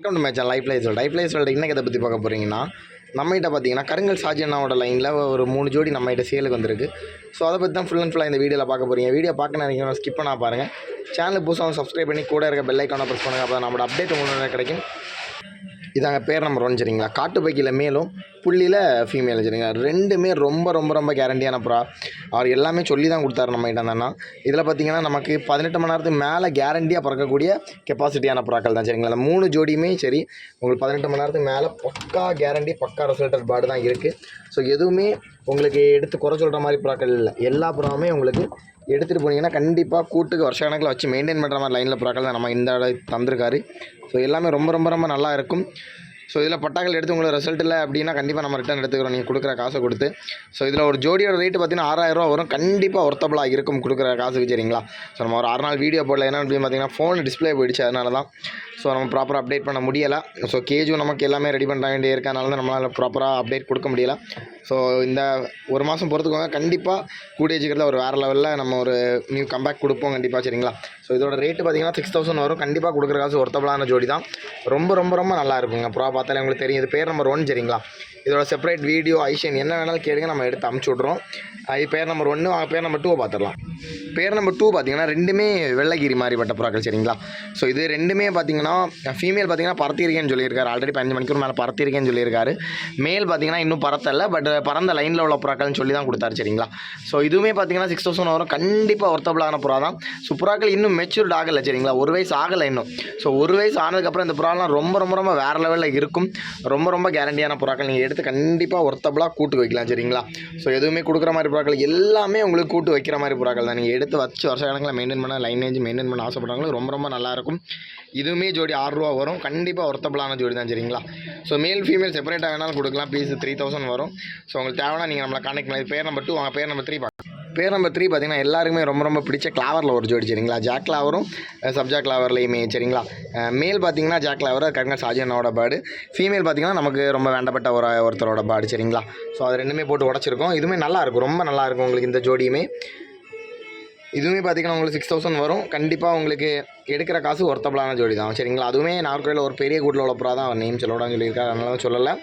Welcome to my channel life life சொல்லிட்டு இன்னைக்கு எதை பற்றி பார்க்க போகிறீங்கன்னா நம்மகிட்ட பார்த்தீங்கன்னா கருங்கல் சாஜியண்ணாவோட லைனில் ஒரு 3 ஜோடி நம்மகிட்ட சேலுக்கு வந்திருக்கு. ஸோ அதை பற்றி தான் ஃபுல் அண்ட் ஃபுல்லாக இந்த வீடியோவில் பார்க்க போகிறீங்க. வீடியோ பார்க்க நினைக்கிறேன் ஸ்கிப் பண்ணால் பாருங்கள். சேனலுக்கு புதுசாக சப்ஸ்கிரைப் பண்ணி கூட இருக்க பெல் ஐக்கானை ப்ரெஸ் பண்ணுங்கள். அப்போ நம்மளோட அப்டேட் உங்களுக்கு கிடைக்கும். இதாங்க பேர் நம்பர் 1 சரிங்களா. காட்டு பைக்கில் மேலும் புள்ளியில் ஃபீமேல் சரிங்களா. ரெண்டுமே ரொம்ப ரொம்ப ரொம்ப கேரண்டியான ப்ரா. அவர் எல்லாமே சொல்லி தான் கொடுத்தாரு நம்மகிட்ட தானே. இதில் பார்த்தீங்கன்னா நமக்கு 18 மணி நேரத்துக்கு மேலே கேரண்டியாக பறக்கக்கூடிய கெப்பாசிட்டியான ப்ராக்கள் தான் சரிங்களா. அந்த 3 ஜோடியுமே சரி உங்களுக்கு 18 மணி நேரத்துக்கு மேலே பக்கா கேரண்டி பக்கா ரிசல்டட் பாடு தான் இருக்குது. ஸோ எதுவுமே உங்களுக்கு எடுத்து குறை சொல்கிற மாதிரி ப்ராக்கள் இல்லை. எல்லா ப்ராவுமே உங்களுக்கு எடுத்துகிட்டு போனீங்கன்னா கண்டிப்பாக கூட்டுக்கு வருஷ கணக்கில் வச்சு மெயின்டைன் பண்ணுற மாதிரி லைனில் ப்ராக்கள் தான் நம்ம இந்த தந்திருக்காரு. ஸோ எல்லாமே ரொம்ப ரொம்ப ரொம்ப நல்லா இருக்கும். ஸோ இதில் பட்டாக்கள் எடுத்து உங்களுக்கு ரிசல்ட் இல்லை அப்படின்னா கண்டிப்பாக நம்ம ரிட்டர்ன் எடுத்துக்கிறோம் நீங்கள் கொடுக்குற காசை கொடுத்து. ஸோ இதில் ஒரு ஜோடியோட ரேட்டு பார்த்தீங்கன்னா 6000 ரூபா வரும். கண்டிப்பாக ஒர்த்தபிளாக இருக்கும் கொடுக்குற காசுக்கு சரிங்களா. ஸோ நம்ம ஒரு 6 நாள் வீடியோ போடல என்ன அப்படின்னு பார்த்தீங்கன்னா ஃபோன் டிஸ்பிளே போயிடுச்சு. அதனால தான் ஸோ நம்ம ப்ராப்பராக அப்டேட் பண்ண முடியலை. ஸோ கேஜும் நமக்கு எல்லாமே ரெடி பண்ண வேண்டிய இருக்கனால தான் நம்மளால் ப்ராப்பராக அப்டேட் கொடுக்க முடியலை. ஸோ இந்த ஒரு மாதம் பொறுத்துக்கோங்க. கண்டிப்பாக கூடியச்சிக்கிறதுல ஒரு வேறு லெவலில் நம்ம ஒரு நியூ கம்பேக் கொடுப்போம் கண்டிப்பாக சரிங்களா. ஸோ இதோட ரேட்டு பார்த்தீங்கன்னா 6000 வரும். கண்டிப்பாக கொடுக்குற காசு ஒர்த்தபிளான ஜோடி தான். ரொம்ப ரொம்ப ரொம்ப நல்லா இருக்குங்க. ப்ரா பார்த்தாலே உங்களுக்கு தெரியும். இது பேர் நம்பர் 1 சரிங்களா. இதோட செப்பரேட் வீடியோ ஐஷன் என்ன வேணாலும் கேளுங்க நம்ம எடுத்து அமுச்சு விட்றோம். இது பேர் நம்பர் 1. பேர் நம்பர் 2 பார்த்துடலாம். பேர் நம்பர் 2 பார்த்தீங்கன்னா ரெண்டுமே வெள்ளைகிரி மாதிரிப்பட்ட ப்ராக்கள் சரிங்களா. ஸோ இது ரெண்டுமே பார்த்தீங்கன்னா ஃபீமேல் பார்த்தீங்கன்னா பறத்திருக்கேன்னு சொல்லியிருக்காரு. ஆல்ரெடி 15 மணிக்கூர் மேலே பறத்திருக்கேன்னு சொல்லியிருக்காரு. மேல் பார்த்தீங்கன்னா இன்னும் பறத்தலை. பட் பறந்த லைனில் உள்ள புறாக்கள்னு சொல்லி தான் கொடுத்தாரு சரிங்களா. ஸோ இதுவுமே பார்த்தீங்கன்னா 6000 வரும். கண்டிப்பாக ஒர்த்தபிளான புறா தான். ஸோ புறாக்கள் இன்னும் மெச்சூர்ட் ஆகலை சரிங்களா. 1 வயசு ஆகலை இன்னும். ஸோ 1 வயசு ஆனதுக்கப்புறம் இந்த புறாலாம் ரொம்ப ரொம்ப ரொம்ப வேறு லெவலில் இருக்கும். ரொம்ப ரொம்ப கேரண்டியான புறாக்கள் நீங்கள் எடுத்து கண்டிப்பாக ஒர்த்தபிளாக கூட்டு வைக்கலாம் சரிங்களா. ஸோ எதுவுமே கொடுக்குற மாதிரி புறாக்கள் எல்லாமே உங்களுக்கு கூட்டு வைக்கிற மாதிரி புறாக்கள் தான். நீங்கள் எடுத்து வச்சு வருஷ கணக்கில் மெயின்டைன் பண்ண லைனேஜ் மெயின்டைன் பண்ண ஆசைப்படுறாங்களும் ரொம்ப ரொம்ப நல்லாயிருக்கும். இதுவுமே ஜோடி 6 ரூபா வரும். கண்டிப்பாக ஒர்த்தபிளான ஜோடி தான் சரிங்களா. ஸோ மேல் ஃபீமேல் செப்பரேட்டாக வேணாலும் கொடுக்கலாம். பீஸ் 3000 வரும். ஸோ உங்களுக்கு தேவைன்னா நீங்கள் நம்மளை கான்டெக்ட் பண்ணி பேர் நம்பர் 2 வாங்க. பேர் நம்பர் 3 பார்க்கலாம். பேர் நம்பர் 3 பார்த்தீங்கன்னா எல்லாருக்குமே ரொம்ப ரொம்ப பிடிச்ச கிளாவரில் ஒரு ஜோடி சரிங்களா. ஜாக் கிளாவரும் சப்ஜா கிளாவர்லையுமே சரிங்களா. மேல் பார்த்தீங்கன்னா ஜாக் கிளாவர் கருங்கல் சாஜியண்ணாவோட பேர்டு. ஃபீமேல் பார்த்தீங்கன்னா நமக்கு ரொம்ப வேண்டப்பட்ட ஒருத்தரோட பேர்டு சரிங்களா. ஸோ அது ரெண்டுமே போட்டு உடச்சிருக்கோம். இதுவுமே நல்லாயிருக்கும். ரொம்ப நல்லாயிருக்கும் உங்களுக்கு இந்த ஜோடியுமே. இதுவுமே பார்த்திங்கன்னா உங்களுக்கு 6000 வரும். கண்டிப்பாக உங்களுக்கு எடுக்கிற காசு ஒர்த்தபிளான ஜோடி தான் சரிங்களா. அதுவுமே நார்கோயில் ஒரு பெரிய கூட்டில் உள்ள புறா தான். அவர் நேம் சொல்லக்கூடாதுன்னு சொல்லியிருக்காரு. அதனால தான் சொல்லலை.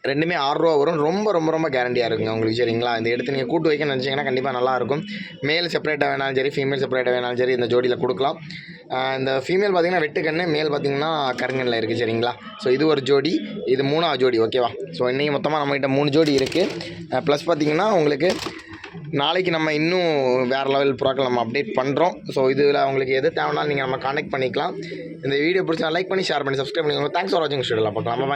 ரெண்டுமே 6 ரூபா வரும். ரொம்ப ரொம்ப ரொம்ப கேரண்டியாக இருக்குங்க உங்களுக்கு சரிங்களா. இந்த எடுத்து நீங்கள் கூட்டு வைக்க நினச்சிங்கன்னா கண்டிப்பாக நல்லாயிருக்கும். மேல் செப்பரேட்டாக வேணாலும் சரி ஃபீமேல் செப்பரேட்டாக வேணாலும் சரி இந்த ஜோடியில் கொடுக்கலாம். இந்த ஃபீமேல் பார்த்திங்கன்னா வெட்டுக்கண்ணு, மேல் பார்த்திங்கன்னா கருங்கல்ல இருக்குது சரிங்களா. ஸோ இது ஒரு ஜோடி, இது 3ஆவது ஜோடி ஓகேவா. ஸோ இன்றைக்கி மொத்தமாக நம்மகிட்ட 3 ஜோடி இருக்குது. ப்ளஸ் பார்த்திங்கன்னா உங்களுக்கு நாளைக்கு நம்ம இன்னும் வேறு லெவல் ப்ராக்கள் நம்ம அப்டேட் பண்ணுறோம். ஸோ இதில் உங்களுக்கு எது தேவைனாலும் நீங்கள் நம்ம கான்டெக்ட் பண்ணிக்கலாம். இந்த வீடியோ பிடிச்சா லைக் பண்ணி ஷேர் பண்ணி சப்ஸ்கிரைப் பண்ணிக்கோங்க. தேங்க்ஸ் ஃபார் வாட்சிங். ஸ்டூடியோவில் பார்க்கலாம். பாய்.